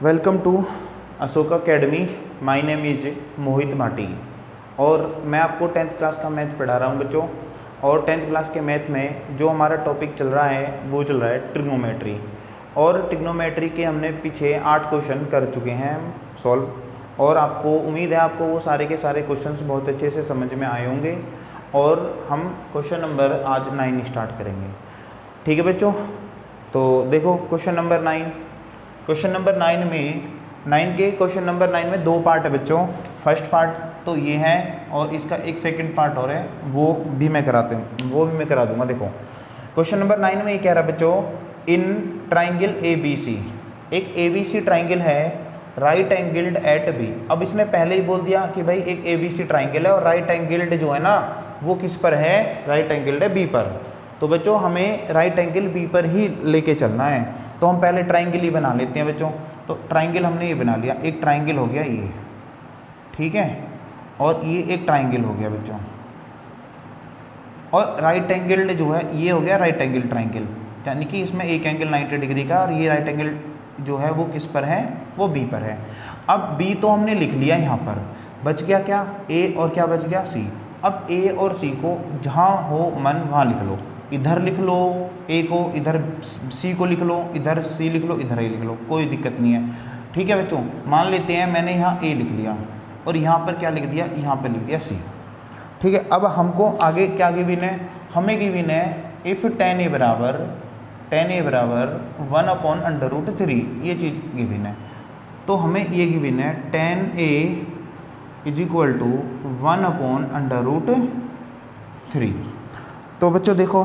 Welcome to Ashoka Academy. My name is Mohit Bhati और मैं आपको 10th क्लास का मैथ पढ़ा रहा हूँ बच्चों। और 10th क्लास के मैथ में जो हमारा टॉपिक चल रहा है वो चल रहा है ट्रिग्नोमेट्री। और ट्रिग्नोमेट्री के हमने पीछे 8 क्वेश्चन कर चुके हैं सॉल्व। और आपको उम्मीद है आपको वो सारे के सारे क्वेश्चंस बहुत अच्छे से समझ में आए होंगे। और हम क्वेश्चन नंबर आज 9 स्टार्ट करेंगे। ठीक है बच्चों, तो देखो क्वेश्चन नंबर 9। क्वेश्चन नंबर 9 में 2 पार्ट है बच्चों। फर्स्ट पार्ट तो ये है और इसका एक सेकंड पार्ट और है, वो भी मैं करा दूंगा। देखो क्वेश्चन नंबर 9 में ये कह रहा है बच्चों, इन ट्राइंगल ABC, एक ABC ट्राइंगल है, राइट एंगल्ड एट बी। अब इसने पहले ही बोल दिया कि भाई एक ABC ट्राइंगल है और राइट एंगल्ड जो है ना वो किस पर है, राइट एंगल्ड है B पर। तो बच्चों हमें राइट एंगल B पर ही लेके चलना है। तो हम पहले ट्राइंगल ही बना लेते हैं बच्चों। तो ट्राइंगल हमने ये बना लिया, एक ट्राइंगल हो गया ये, ठीक है, और ये एक ट्राइंगल हो गया बच्चों। और राइट एंगल्ड जो है ये हो गया राइट एंगल ट्राइंगल, यानी कि इसमें एक एंगल 90 डिग्री का और ये राइट एंगल जो है वो किस पर है, वो B पर है। अब B तो हमने लिख लिया, यहाँ पर बच गया क्या, A और क्या बच गया C। अब A और C को जहाँ हो मन वहाँ लिख लो, इधर लिख लो A को, इधर C को लिख लो, इधर C लिख लो, इधर A लिख लो, कोई दिक्कत नहीं है। ठीक है बच्चों, मान लेते हैं मैंने यहाँ A लिख लिया और यहाँ पर क्या लिख दिया, यहाँ पर लिख दिया C। ठीक है, अब हमको आगे क्या गिवन है, हमें गिवन है इफ़ tan A बराबर 1/√3, ये चीज़ गिवन है। तो हमें ये गिवन है tan A = 1/√3। तो बच्चों देखो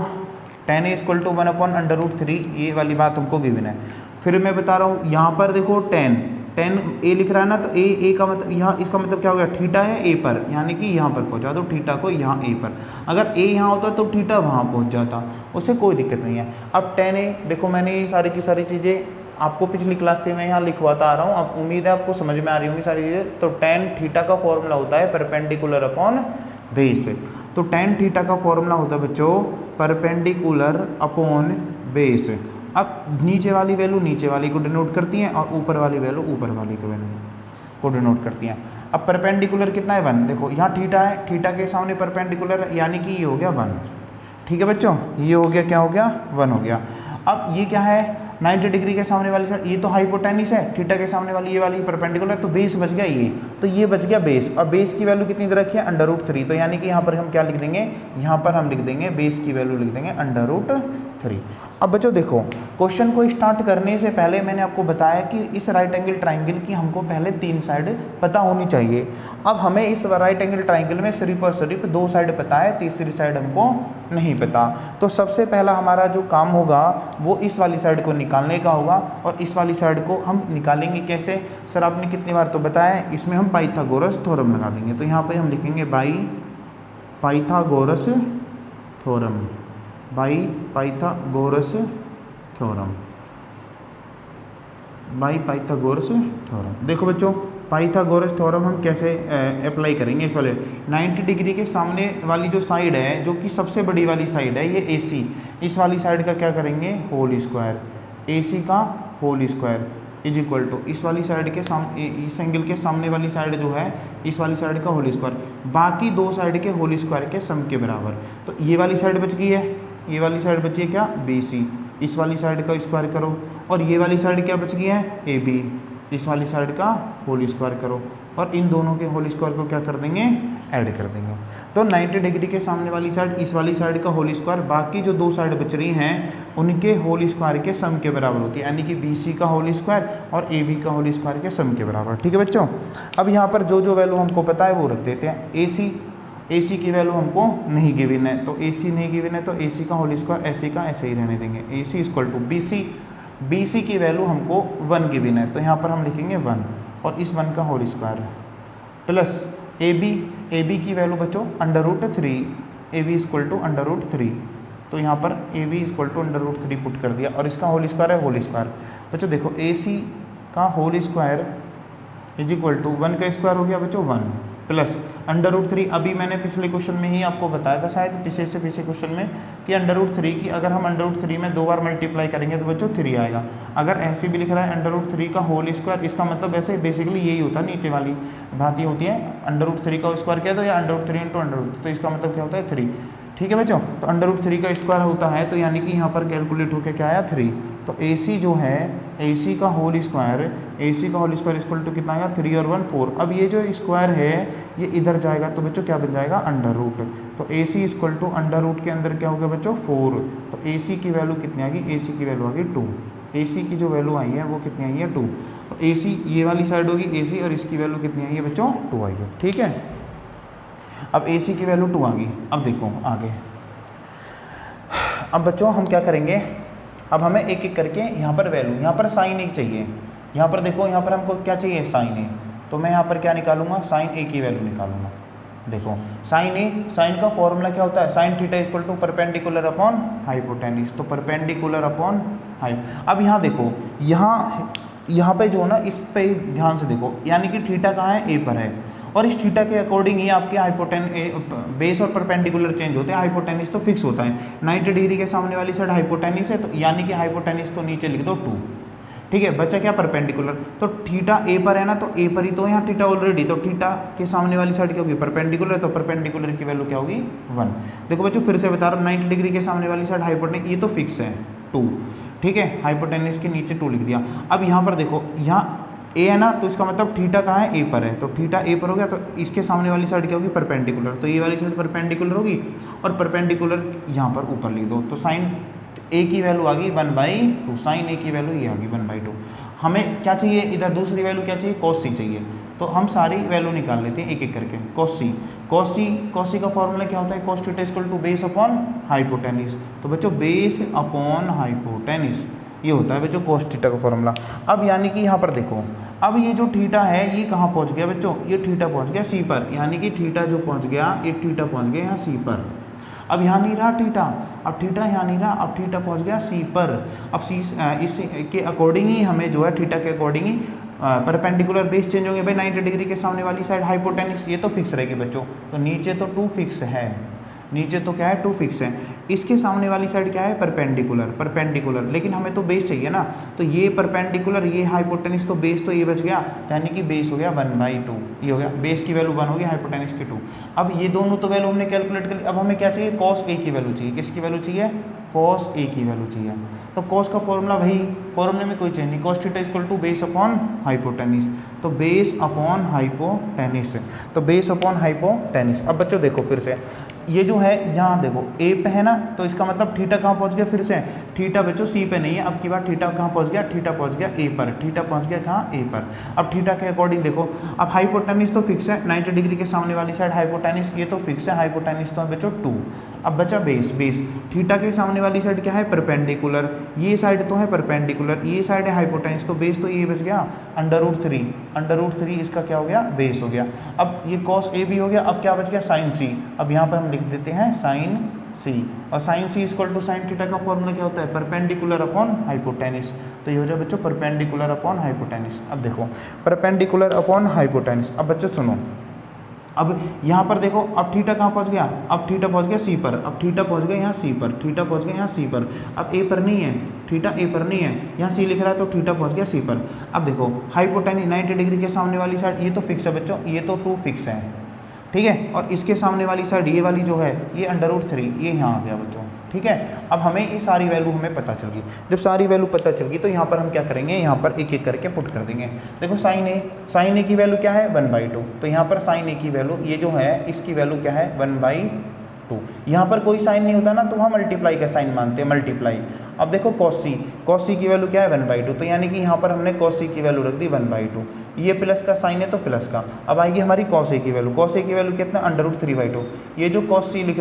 tan A = 1/√3, ये वाली बात हमको गिवन है। फिर मैं बता रहा हूँ यहाँ पर देखो tan A लिख रहा है ना, तो A का मतलब यहाँ, इसका मतलब क्या हो गया, थीटा है A पर, यानी कि यहाँ पर पहुँचा दो थीटा को यहाँ A पर। अगर A यहाँ होता तो थीटा वहाँ पहुँच जाता, उससे कोई दिक्कत नहीं है। अब tan A देखो, मैंने ये सारी की सारी चीज़ें आपको पिछली क्लास से मैं यहाँ लिखवाता आ रहा हूँ। अब उम्मीद है आपको समझ में आ रही होंगी सारी चीज़ें। तो tan थीटा का फॉर्मूला होता है परपेंडिकुलर अपॉन बेस। तो tan थीटा का फॉर्मूला होता है बच्चों परपेंडिकुलर अपॉन बेस। अब नीचे वाली वैल्यू नीचे वाली को डिनोट करती हैं और ऊपर वाली वैल्यू ऊपर वाली को डिनोट करती हैं। अब परपेंडिकुलर कितना है, 1। देखो यहाँ थीटा है, थीटा के सामने परपेंडिकुलर, यानी कि ये हो गया 1। ठीक है बच्चों, ये हो गया, क्या हो गया, 1 हो गया। अब ये क्या है, 90 डिग्री के सामने वाली साइड, ये तो हाइपोटेनिस है, थीटा के सामने वाली ये वाली परपेंडिकुलर, तो बेस बच गया ये, तो ये बच गया बेस। अब बेस की वैल्यू कितनी दे रखी है, √3। तो यानी कि यहाँ पर हम क्या लिख देंगे, यहाँ पर हम लिख देंगे बेस की वैल्यू लिख देंगे √3। अब बच्चों देखो, क्वेश्चन को स्टार्ट करने से पहले मैंने आपको बताया कि इस राइट एंगल ट्राइंगल की हमको पहले 3 साइड पता होनी चाहिए। अब हमें इस राइट एंगल ट्राइंगल में सिर्फ और सिर्फ 2 साइड पता है, तीसरी साइड हमको नहीं पता। तो सबसे पहला हमारा जो काम होगा वो इस वाली साइड को निकालने का होगा। और इस वाली साइड को हम निकालेंगे कैसे, सर आपने कितनी बार तो बताया, इसमें हम पाइथागोरस थ्योरम लगा देंगे। तो यहाँ पर हम लिखेंगे by Pythagoras theorem, by Pythagoras theorem, by Pythagoras theorem. देखो बच्चों पाइथागोरस थ्योरम हम कैसे अप्लाई करेंगे, इस वाले 90 डिग्री के सामने वाली जो साइड है, जो कि सबसे बड़ी वाली साइड है, ये AC, इस वाली साइड का क्या करेंगे, होल स्क्वायर, AC का whole square is equal to इस वाली साइड के सामने, इस एंगल के सामने वाली साइड जो है इस वाली साइड का होल स्क्वायर, बाकी 2 साइड के होल स्क्वायर के सम के बराबर। तो ये वाली साइड बच गई है, ये वाली साइड बची है क्या, BC, इस वाली साइड का स्क्वायर करो। और ये वाली साइड क्या बच गई है, AB, इस वाली साइड का होल स्क्वायर करो। और इन दोनों के होल स्क्वायर को क्या कर देंगे, ऐड कर देंगे। तो 90 डिग्री के सामने वाली साइड, इस वाली साइड का होल स्क्वायर, बाकी जो 2 साइड बच रही हैं उनके होल स्क्वायर के सम के बराबर होती है, यानी कि BC का होल स्क्वायर और AB का होल स्क्वायर के सम के बराबर। ठीक है बच्चों, अब यहाँ पर जो जो वैल्यू हमको पता है वो रख देते हैं। AC की वैल्यू हमको नहीं गिवन है, तो AC नहीं गिवन है तो AC का होल स्क्वायर ऐसे का ऐसे ही रहने देंगे। AC = BC की वैल्यू हमको 1 गिवन है, तो यहाँ पर हम लिखेंगे 1 और इस 1 का होल स्क्वायर प्लस AB की वैल्यू बच्चों √3, AB = √3। तो यहाँ पर AB = √3 पुट कर दिया और इसका होल स्क्वायर है होल स्क्वायर। बच्चों देखो AC का whole square is equal to 1 का स्क्वायर हो गया बच्चों 1, प्लस √3, अभी मैंने पिछले क्वेश्चन में ही आपको बताया था शायद, पिछले क्वेश्चन में कि √3 की अगर हम √3 में 2 बार मल्टीप्लाई करेंगे तो बच्चों 3 आएगा। अगर ऐसे भी लिख रहा है √3 का होल स्क्वायर, इसका मतलब ऐसे बेसिकली यही होता है, नीचे वाली बात ये होती है √3 का स्क्वायर क्या है तो या √3 × √3, तो इसका मतलब क्या होता है 3। ठीक है बच्चों, तो √3 का स्क्वायर होता है तो यानी कि यहाँ पर कैलकुलेट होकर क्या आया 3। तो AC जो है AC का होल स्क्वायर इक्वल टू कितना आएगा 3 और 1 4। अब ये जो स्क्वायर है ये इधर जाएगा तो बच्चों क्या बन जाएगा √। तो AC इक्वल टू √, के अंदर क्या होगा बच्चों 4। तो AC की वैल्यू कितनी आ गई, AC की वैल्यू आ गई 2। AC की जो वैल्यू आई है वो कितनी आई है 2। तो AC ये वाली साइड होगी AC और इसकी वैल्यू कितनी आई है बच्चों 2 आई है। ठीक है, अब AC की वैल्यू 2 आ गई। अब देखो आगे, अब बच्चों हम क्या करेंगे, अब हमें एक एक करके यहाँ पर वैल्यू, यहाँ पर साइन A चाहिए, यहाँ पर देखो यहाँ पर हमको क्या चाहिए साइन A, तो मैं यहाँ पर क्या निकालूंगा साइन A की वैल्यू निकालूंगा। देखो साइन A, साइन का फॉर्मूला क्या होता है sine theta equal to perpendicular upon hypotenuse, तो परपेंडिकुलर अपॉन अब यहाँ देखो यहाँ पे जो ना इस पे ध्यान से देखो, यानी कि थीटा कहाँ है A पर है, और इस थीटा के अकॉर्डिंग ही आपके बेस और परपेंडिकुलर चेंज होते हैं। हाइपोटेन्यूज तो फिक्स होता है, 90 डिग्री के सामने वाली साइड हाइपोटेन्यूज है, तो यानी कि हाइपोटेन्यूज तो नीचे लिख दो 2। ठीक है, बच्चा क्या परपेंडिकुलर, तो थीटा A पर है ना, तो A पर ही तो यहाँ थीटा ऑलरेडी, तो थीटा के सामने वाली साइड क्या होगी परपेंडिकुलर, तो परपेंडिकुलर की वैल्यू क्या होगी 1। देखो बच्चों फिर से बता रहा हूँ, 90 डिग्री के सामने वाली साइड हाइपोटेन्यूज ये तो फिक्स है 2। ठीक है, हाइपोटेन्यूज के नीचे 2 लिख दिया। अब यहाँ पर देखो यहाँ A है ना, तो इसका मतलब थीटा कहाँ है A पर है, तो थीटा A पर हो गया, तो इसके सामने वाली साइड क्या होगी परपेंडिकुलर, तो ये वाली साइड परपेंडिकुलर होगी, और परपेंडिकुलर यहाँ पर ऊपर लिख दो। तो साइन A की वैल्यू आ गई 1/2, साइन A की वैल्यू ये आ गई 1/2। हमें क्या चाहिए इधर, दूसरी वैल्यू क्या चाहिए cos C चाहिए, तो हम सारी वैल्यू निकाल लेते हैं एक एक करके। cos C का फॉर्मूला क्या होता है, cos theta equal to base upon hypotenuse, तो बच्चों बेस अपॉन हाइपोटेन्यूज ये होता है बच्चों cos थीटा का फॉर्मूला। अब यानी कि यहाँ पर देखो, अब ये जो थीटा है ये कहाँ पहुँच गया बच्चों, ये थीटा पहुँच गया C पर, यानी कि थीटा जो पहुँच गया ये थीटा पहुँच गया यहाँ C पर। अब यहाँ नहीं रहा थीटा, अब थीटा यहाँ नहीं रहा, अब थीटा पहुँच गया C पर। अब C इस के अकॉर्डिंग ही हमें जो है थीटा के अकॉर्डिंग ही परपेंडिकुलर बेस चेंज होंगे भाई। 90 डिग्री के सामने वाली साइड हाइपोटेन्यूज ये तो फिक्स रहेगी बच्चों, तो नीचे तो 2 फिक्स है, नीचे तो क्या है 2 फिक्स है, इसके सामने वाली साइड क्या है परपेंडिकुलर, लेकिन हमें तो बेस चाहिए ना, तो ये परपेंडिकुलर ये हाइपोटेन्यूज, तो बेस तो ये बच गया, यानी कि बेस हो गया 1/2, ये हो गया, बेस की वैल्यू 1 होगी, हाइपोटेन्यूज की 2। अब ये दोनों तो वैल्यू हमने कैलकुलेट कर ली, अब हमें क्या चाहिए cos A की वैल्यू चाहिए, किसकी वैल्यू चाहिए cos A की वैल्यू चाहिए। तो cos का फॉर्मूला वही, फॉर्मूले में कोई चेंज नहीं, cos theta equal to base upon hypotenuse, तो बेस अपॉन हाइपोटेन्यूज, तो बेस अपॉन हाइपोटेन्यूज। अब बच्चों देखो फिर से ये जो है यहाँ देखो A पे है ना, तो इसका मतलब थीटा कहाँ पहुँच गया, फिर से थीटा बच्चों C पे नहीं है, अब की बार थीटा कहाँ पहुँच गया, थीटा पहुँच गया A पर, थीटा पहुँच गया कहाँ A पर। अब थीटा के अकॉर्डिंग देखो, अब हाइपोटेन्यूज तो फिक्स है, 90 डिग्री के सामने वाली साइड हाइपोटेन्यूज ये तो फिक्स है, हाइपोटेन्यूज तो बच्चों 2। अब बचा बेस थीटा के सामने वाली साइड क्या है परपेंडिकुलर, ये साइड तो है परपेंडिकुलर, ये साइड है हाइपोटेन्यूज, तो बेस तो ये बच गया √3 इसका क्या हो गया बेस हो गया। अब ये cos A भी हो गया, अब क्या बच गया साइन C, अब यहाँ पर हम लिख देते हैं साइन C, और sine C equal to sine theta का फॉर्मूला क्या होता है परपेंडिकुलर अपॉन हाइपोटेन्यूज, तो ये हो जाए बच्चों परपेंडिकुलर अपॉन हाइपोटेन्यूज। अब देखो परपेंडिकुलर अपॉन हाइपोटेन्यूज, अब बच्चों सुनो, अब यहाँ पर देखो, अब थीटा कहाँ पहुँच गया, अब थीटा पहुँच गया C पर, अब थीटा पहुँच गया यहाँ C पर, थीटा पहुँच गया यहाँ C पर, अब A पर नहीं है, थीटा A पर नहीं है, यहाँ C लिख रहा है तो थीटा पहुँच गया C पर। अब देखो हाइपोटेन्यूज 90 डिग्री के सामने वाली साइड ये तो फिक्स है बच्चों, ये तो 2 फिक्स है, ठीक है, और इसके सामने वाली साइड ये वाली जो है ये √3 ये यहाँ आ गया बच्चों, ठीक है। अब हमें ये सारी वैल्यू हमें पता चल गई, जब सारी वैल्यू पता चल गई तो यहाँ पर हम क्या करेंगे, यहाँ पर एक एक करके पुट कर देंगे। देखो साइन A की वैल्यू क्या है 1/2, तो यहाँ पर साइन A की वैल्यू ये जो है इसकी वैल्यू क्या है 1/2। यहाँ पर कोई साइन नहीं होता ना, तो वहाँ मल्टीप्लाई का साइन मानते हैं, मल्टीप्लाई। अब देखो cos C की वैल्यू क्या है 1/2, तो यानी कि यहाँ पर हमने cos C की वैल्यू रख दी 1/2, ये प्लस का साइन है तो प्लस का। अब आएगी हमारी cos A की वैल्यू, cos A की वैल्यू कितना √3/2, ये जो cos A लिख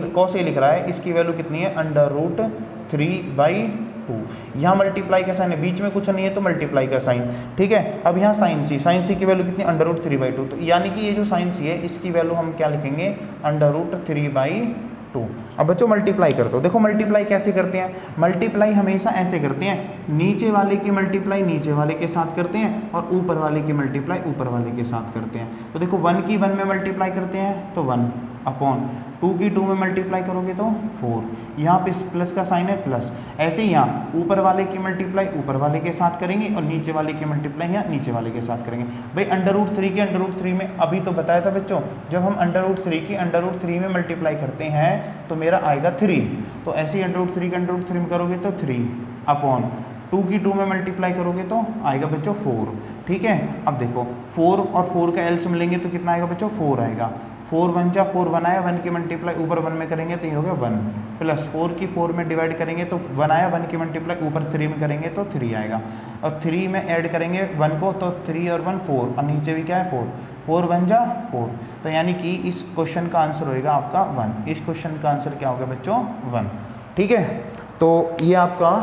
रहा है इसकी वैल्यू कितनी है √3/2, यहाँ मल्टीप्लाई का साइन है, बीच में कुछ नहीं है तो मल्टीप्लाई का साइन, ठीक है। अब यहाँ साइन C की वैल्यू कितनी √3/2, तो यानी कि ये जो साइन C है इसकी वैल्यू हम क्या लिखेंगे √3/2, 2। अब बच्चों मल्टीप्लाई कर दो। देखो मल्टीप्लाई कैसे करते हैं, मल्टीप्लाई हमेशा ऐसे करते हैं, नीचे वाले की मल्टीप्लाई नीचे वाले के साथ करते हैं और ऊपर वाले की मल्टीप्लाई ऊपर वाले के साथ करते हैं। तो देखो 1 की 1 में मल्टीप्लाई करते हैं तो 1 अपॉन 2 की 2 में मल्टीप्लाई करोगे तो 4, यहाँ पे प्लस का साइन है प्लस। ऐसे ही यहाँ ऊपर वाले की मल्टीप्लाई ऊपर वाले के साथ करेंगे और नीचे वाले की मल्टीप्लाई यहाँ नीचे वाले के साथ करेंगे। भाई √3 के √3 में अभी तो बताया था बच्चों, जब हम √3 की √3 में मल्टीप्लाई करते हैं तो मेरा आएगा 3। तो ऐसे ही √3 के √3 में करोगे तो 3 अपॉन 2 की 2 में मल्टीप्लाई करोगे तो आएगा बच्चों 4। ठीक है, अब देखो 4 और 4 का एलसीएम लेंगे तो कितना आएगा बच्चों 4 आएगा। 4 1 जा 4 1 आया, 1 की मल्टीप्लाई ऊपर 1 में करेंगे तो ये हो गया 1 प्लस 4 की 4 में डिवाइड करेंगे तो 1 आया, 1 की मल्टीप्लाई ऊपर 3 में करेंगे तो 3 आएगा और 3 में ऐड करेंगे 1 को तो 3 और 1 4 और नीचे भी क्या है 4, 4 1 जा 4। तो यानी कि इस क्वेश्चन का आंसर होएगा आपका 1। इस क्वेश्चन का आंसर क्या होगा बच्चों 1। ठीक है, तो ये आपका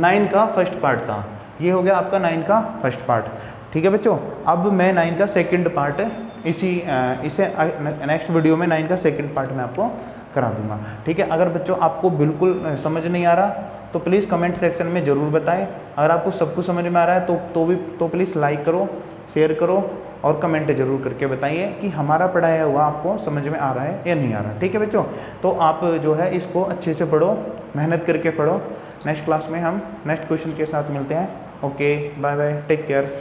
9 का फर्स्ट पार्ट था, ये हो गया आपका 9 का फर्स्ट पार्ट। ठीक है बच्चों, अब मैं 9 का सेकंड पार्ट इसे नेक्स्ट वीडियो में 9 का सेकंड पार्ट मैं आपको करा दूंगा। ठीक है, अगर बच्चों आपको बिल्कुल समझ नहीं आ रहा तो प्लीज़ कमेंट सेक्शन में ज़रूर बताएं। अगर आपको सब कुछ समझ में आ रहा है तो प्लीज़ लाइक करो, शेयर करो और कमेंट जरूर करके बताइए कि हमारा पढ़ाया हुआ आपको समझ में आ रहा है या नहीं आ रहा। ठीक है बच्चों, तो आप जो है इसको अच्छे से पढ़ो, मेहनत करके पढ़ो। नेक्स्ट क्लास में हम नेक्स्ट क्वेश्चन के साथ मिलते हैं। Okay, bye bye, take care.